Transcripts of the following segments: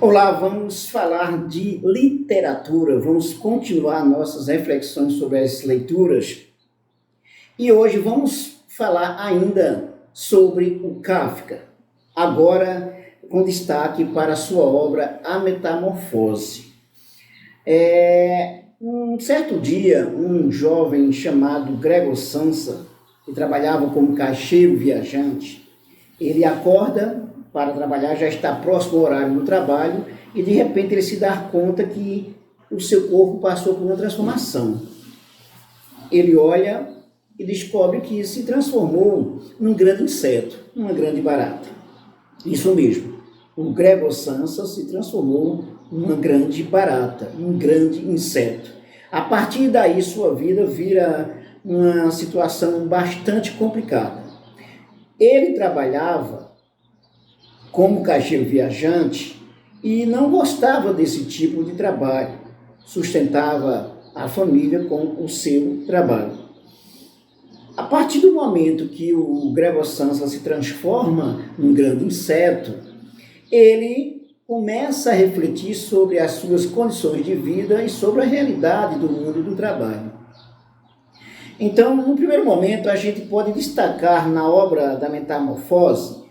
Olá, vamos falar de literatura, vamos continuar nossas reflexões sobre as leituras e hoje vamos falar ainda sobre o Kafka, agora com destaque para a sua obra A Metamorfose. Um certo dia, um jovem chamado Gregor Samsa, que trabalhava como caixeiro viajante, ele acorda para trabalhar, já está próximo ao horário do trabalho e de repente ele se dá conta que o seu corpo passou por uma transformação. Ele olha e descobre que se transformou num grande inseto, numa grande barata. Isso mesmo, o Gregor Samsa se transformou numa grande barata, um grande inseto. A partir daí sua vida vira uma situação bastante complicada. Ele trabalhava como caixeiro viajante e não gostava desse tipo de trabalho, sustentava a família com o seu trabalho. A partir do momento que o Gregor Samsa se transforma num grande inseto, ele começa a refletir sobre as suas condições de vida e sobre a realidade do mundo do trabalho. Então, no primeiro momento, a gente pode destacar na obra da Metamorfose,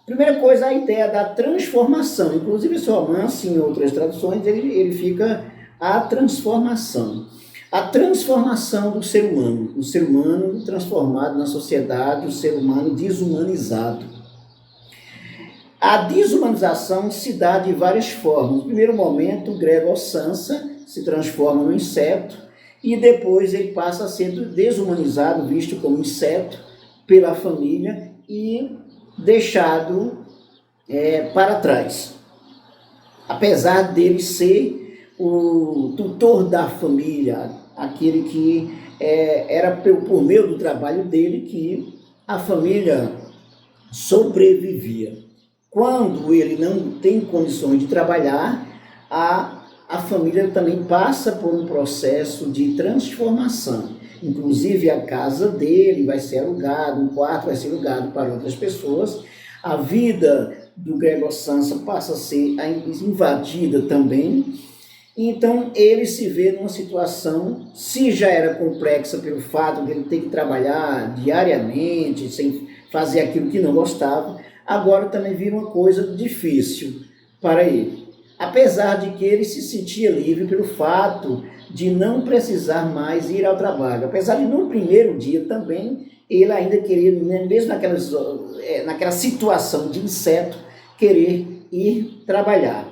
primeira coisa, a ideia da transformação. Inclusive, esse romance, em outras traduções, ele fica a transformação. A transformação do ser humano. O ser humano transformado na sociedade, o ser humano desumanizado. A desumanização se dá de várias formas. No primeiro momento, o Gregor Samsa se transforma num inseto e depois ele passa a ser desumanizado, visto como inseto pela família e deixado para trás. Apesar dele ser o tutor da família, aquele que era por meio do trabalho dele que a família sobrevivia. Quando ele não tem condições de trabalhar, a família também passa por um processo de transformação. Inclusive a casa dele vai ser alugada, um quarto vai ser alugado para outras pessoas. A vida do Gregor Samsa passa a ser invadida também. Então ele se vê numa situação, se já era complexa pelo fato de ele ter que trabalhar diariamente, sem fazer aquilo que não gostava, agora também vira uma coisa difícil para ele. Apesar de que ele se sentia livre pelo fato de não precisar mais ir ao trabalho. Apesar de no primeiro dia também, ele ainda queria, mesmo naquela situação de inseto, querer ir trabalhar.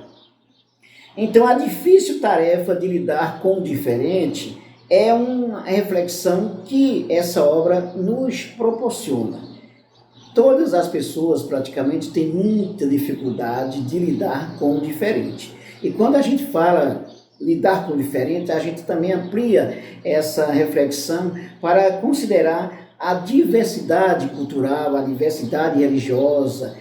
Então a difícil tarefa de lidar com o diferente é uma reflexão que essa obra nos proporciona. Todas as pessoas praticamente têm muita dificuldade de lidar com o diferente. E quando a gente fala lidar com o diferente, a gente também amplia essa reflexão para considerar a diversidade cultural, a diversidade religiosa,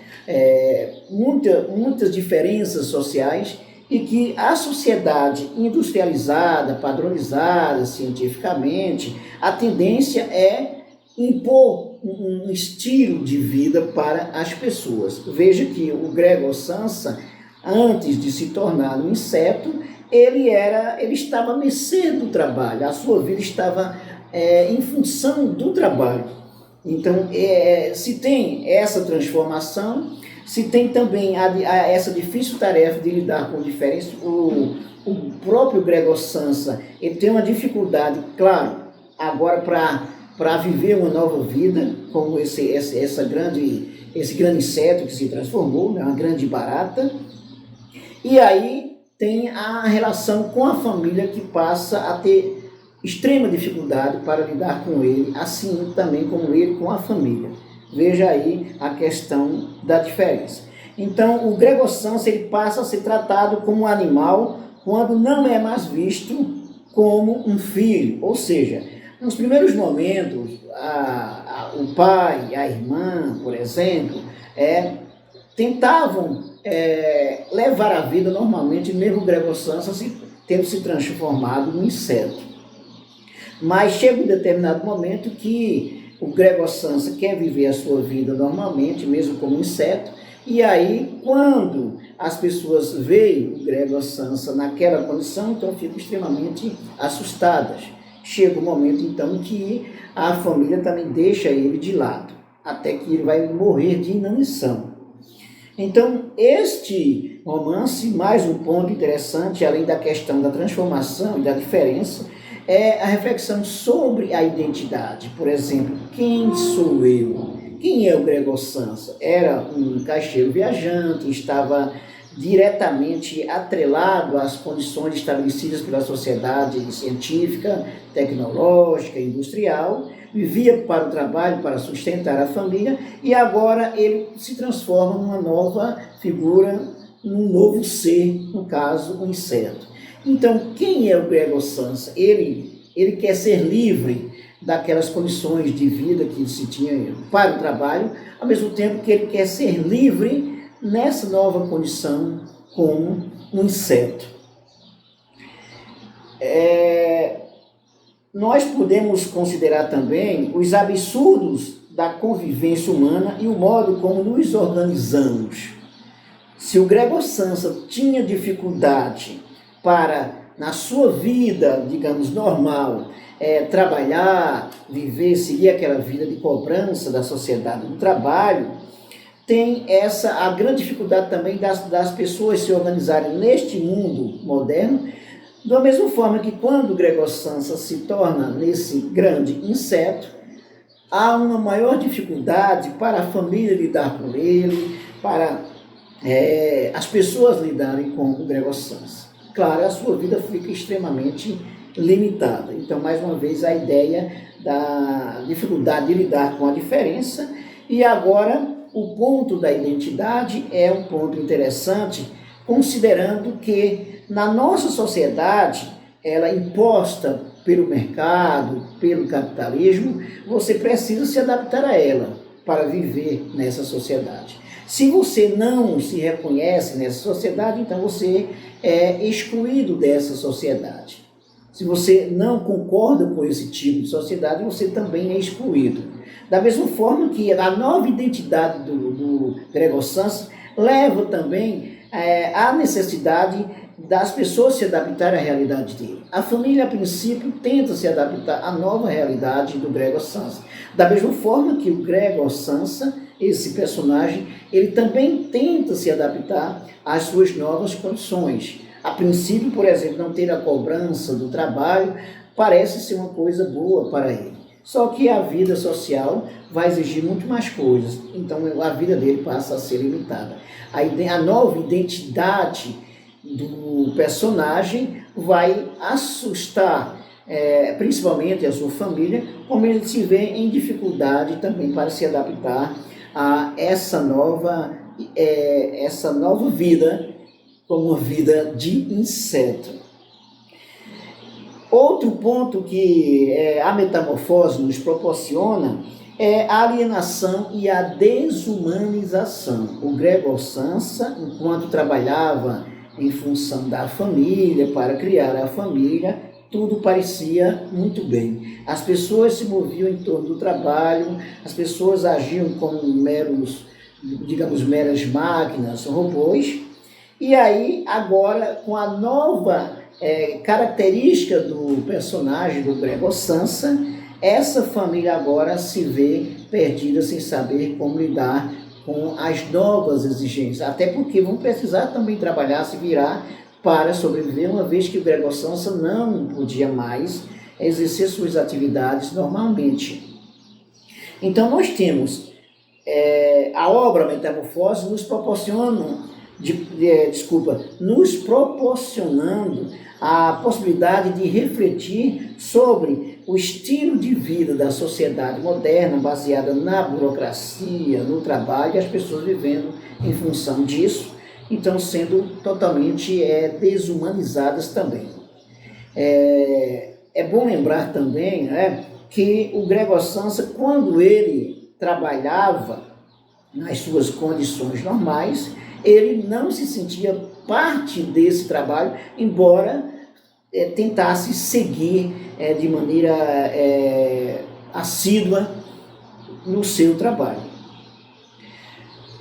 muitas diferenças sociais, e que a sociedade industrializada, padronizada cientificamente, a tendência é impor um estilo de vida para as pessoas. Veja que o Gregor Samsa, antes de se tornar um inseto, ele estava à mercê do trabalho, a sua vida estava em função do trabalho. Então, se tem essa transformação, se tem também essa difícil tarefa de lidar com o diferente. O próprio Gregor Samsa, ele tem uma dificuldade, claro, agora para viver uma nova vida, como esse grande inseto que se transformou, né, uma grande barata. E aí tem a relação com a família, que passa a ter extrema dificuldade para lidar com ele, assim também como ele com a família. Veja aí a questão da diferença. Então o Gregor Samsa, ele passa a ser tratado como um animal quando não é mais visto como um filho, ou seja, nos primeiros momentos, o pai, a irmã, por exemplo, tentavam levar a vida normalmente, mesmo o Gregor Samsa tendo se transformado num inseto. Mas chega um determinado momento que o Gregor Samsa quer viver a sua vida normalmente, mesmo como inseto, E aí, quando as pessoas veem o Gregor Samsa naquela condição, então ficam extremamente assustadas. Chega o momento, então, que a família também deixa ele de lado, até que ele vai morrer de inanição. Então, este romance, mais um ponto interessante, além da questão da transformação e da diferença, é a reflexão sobre a identidade. Por exemplo, quem sou eu? Quem é o Gregor Samsa? Era um caixeiro viajante, estava diretamente atrelado às condições estabelecidas pela sociedade científica, tecnológica, industrial, vivia para o trabalho, para sustentar a família, e agora ele se transforma numa nova figura, num novo ser, no caso, um inseto. Então, quem é o Gregor Samsa? Ele quer ser livre daquelas condições de vida que se tinha para o trabalho, ao mesmo tempo que ele quer ser livre nessa nova condição como um inseto. Nós podemos considerar também os absurdos da convivência humana e o modo como nos organizamos. Se o Gregor Samsa tinha dificuldade para, na sua vida, digamos, normal, trabalhar, viver, seguir aquela vida de cobrança da sociedade do trabalho, tem a grande dificuldade também das pessoas se organizarem neste mundo moderno, da mesma forma que quando o Gregor Samsa se torna nesse grande inseto, há uma maior dificuldade para a família lidar com ele, para as pessoas lidarem com o Gregor Samsa. Claro, a sua vida fica extremamente limitada. Então, mais uma vez, a ideia da dificuldade de lidar com a diferença. E agora, o ponto da identidade é um ponto interessante, considerando que na nossa sociedade, ela imposta pelo mercado, pelo capitalismo, você precisa se adaptar a ela para viver nessa sociedade. Se você não se reconhece nessa sociedade, então você é excluído dessa sociedade. Se você não concorda com esse tipo de sociedade, você também é excluído. Da mesma forma que a nova identidade do Gregor Samsa leva também à necessidade das pessoas se adaptarem à realidade dele. A família, a princípio, tenta se adaptar à nova realidade do Gregor Samsa. Da mesma forma que o Gregor Samsa, esse personagem, ele também tenta se adaptar às suas novas condições. A princípio, por exemplo, não ter a cobrança do trabalho parece ser uma coisa boa para ele. Só que a vida social vai exigir muito mais coisas, então a vida dele passa a ser limitada. A nova identidade do personagem vai assustar principalmente a sua família, como ele se vê em dificuldade também para se adaptar a essa nova vida, como uma vida de inseto. Outro ponto que a metamorfose nos proporciona é a alienação e a desumanização. O Gregor Samsa, enquanto trabalhava em função da família, para criar a família, tudo parecia muito bem. As pessoas se moviam em torno do trabalho, as pessoas agiam como meras máquinas, robôs. E aí, agora, com a nova característica do personagem do Gregor Samsa, essa família agora se vê perdida sem saber como lidar com as novas exigências, até porque vão precisar também trabalhar, se virar para sobreviver, uma vez que o Gregor Samsa não podia mais exercer suas atividades normalmente. Então nós temos a obra Metamorfose nos proporcionando a possibilidade de refletir sobre o estilo de vida da sociedade moderna, baseada na burocracia, no trabalho, e as pessoas vivendo em função disso, então sendo totalmente desumanizadas também. É bom lembrar também que o Gregor Samsa, quando ele trabalhava nas suas condições normais, ele não se sentia parte desse trabalho, embora tentasse seguir de maneira assídua no seu trabalho.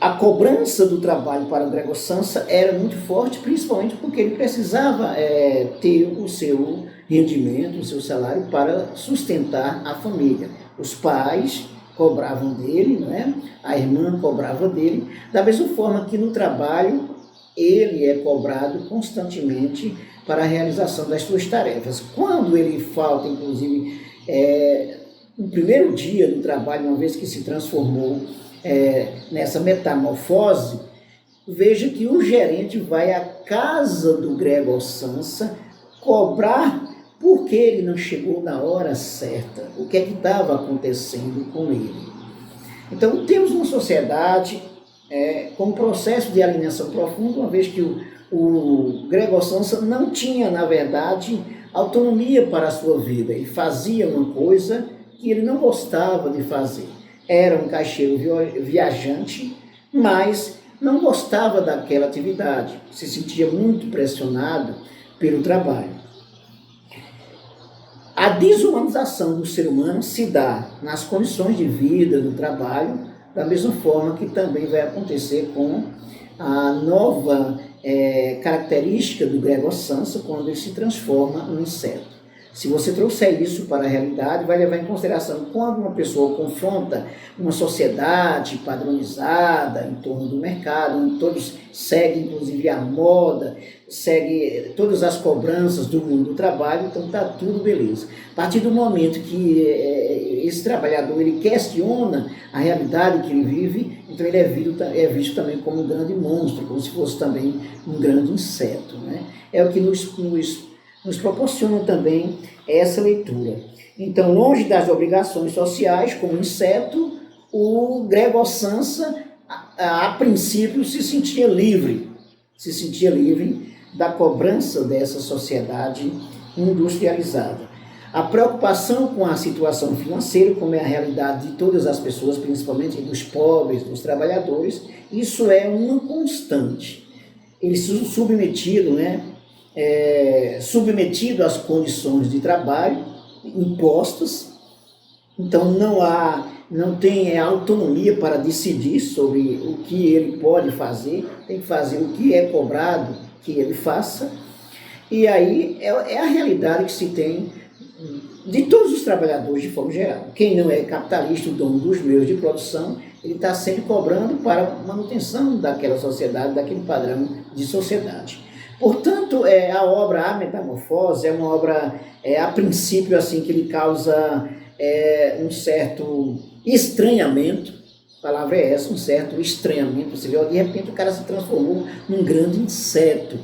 A cobrança do trabalho para o Gregor Samsa era muito forte, principalmente porque ele precisava ter o seu rendimento, o seu salário para sustentar a família. Os pais cobravam dele, não é? A irmã cobrava dele, da mesma forma que no trabalho ele é cobrado constantemente para a realização das suas tarefas. Quando ele falta, inclusive, no primeiro dia do trabalho, uma vez que se transformou nessa metamorfose, veja que o gerente vai à casa do Gregor Samsa cobrar porque ele não chegou na hora certa, o que é que estava acontecendo com ele. Então, temos uma sociedade com um processo de alienação profunda, uma vez que o Gregor Samsa não tinha, na verdade, autonomia para a sua vida. Ele fazia uma coisa que ele não gostava de fazer. Era um caixeiro viajante, mas não gostava daquela atividade, se sentia muito pressionado pelo trabalho. A desumanização do ser humano se dá nas condições de vida, no trabalho, da mesma forma que também vai acontecer com a nova característica do Gregor Samsa, quando ele se transforma num inseto. Se você trouxer isso para a realidade, vai levar em consideração quando uma pessoa confronta uma sociedade padronizada em torno do mercado, onde todos seguem, inclusive, a moda, segue todas as cobranças do mundo do trabalho, então está tudo beleza. A partir do momento que esse trabalhador ele questiona a realidade que ele vive, então ele é visto também como um grande monstro, como se fosse também um grande inseto, né? É o que nos proporciona também essa leitura. Então, longe das obrigações sociais, como inseto, o Gregor Samsa, a princípio, se sentia livre da cobrança dessa sociedade industrializada. A preocupação com a situação financeira, como é a realidade de todas as pessoas, principalmente dos pobres, dos trabalhadores, isso é uma constante. Ele se submetido, submetido às condições de trabalho impostas, então não tem autonomia para decidir sobre o que ele pode fazer, tem que fazer o que é cobrado que ele faça, e aí é a realidade que se tem de todos os trabalhadores de forma geral. Quem não é capitalista, o dono dos meios de produção, ele está sempre cobrando para manutenção daquela sociedade, daquele padrão de sociedade. Portanto, a obra A Metamorfose é uma obra, a princípio, assim, que lhe causa um certo estranhamento, a palavra é essa, um certo estranhamento. Você vê, de repente o cara se transformou num grande inseto.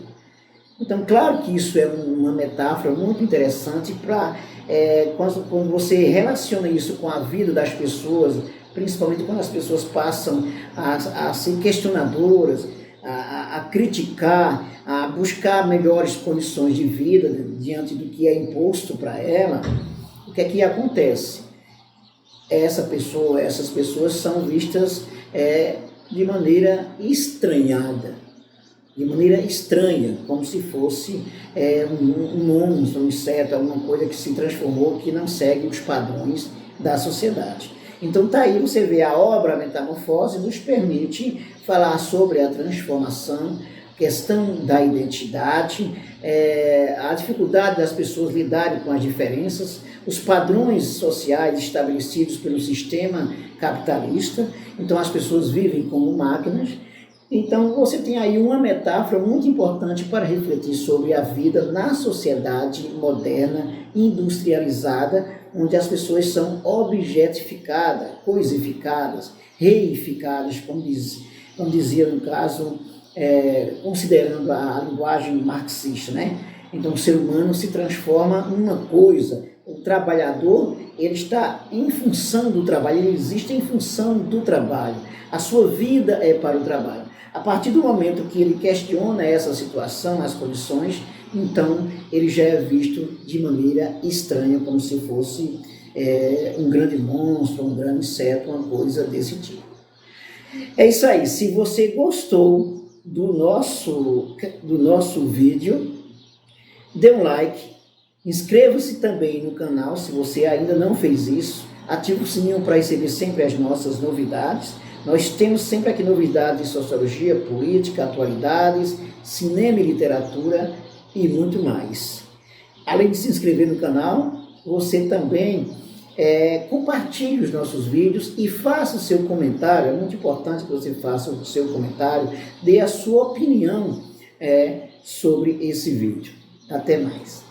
Então, claro que isso é uma metáfora muito interessante para quando você relaciona isso com a vida das pessoas, principalmente quando as pessoas passam a ser questionadoras, a criticar, a buscar melhores condições de vida diante do que é imposto para ela, o que é que acontece? Essas pessoas são vistas de maneira estranhada, de maneira estranha, como se fosse um monstro, um inseto, alguma coisa que se transformou, que não segue os padrões da sociedade. Então tá aí, você vê a obra Metamorfose nos permite falar sobre a transformação, questão da identidade, a dificuldade das pessoas lidarem com as diferenças, os padrões sociais estabelecidos pelo sistema capitalista. Então as pessoas vivem como máquinas. Então você tem aí uma metáfora muito importante para refletir sobre a vida na sociedade moderna, industrializada, onde as pessoas são objetificadas, coisificadas, reificadas, como dizia no caso, considerando a linguagem marxista, né? Então o ser humano se transforma numa coisa. O trabalhador, ele está em função do trabalho, ele existe em função do trabalho. A sua vida é para o trabalho. A partir do momento que ele questiona essa situação, as condições, então ele já é visto de maneira estranha, como se fosse um grande monstro, um grande inseto, uma coisa desse tipo. É isso aí. Se você gostou do nosso vídeo, dê um like, inscreva-se também no canal, se você ainda não fez isso, ative o sininho para receber sempre as nossas novidades. Nós temos sempre aqui novidades de sociologia, política, atualidades, cinema e literatura e muito mais. Além de se inscrever no canal, você também compartilhe os nossos vídeos e faça o seu comentário. É muito importante que você faça o seu comentário, dê a sua opinião sobre esse vídeo. Até mais.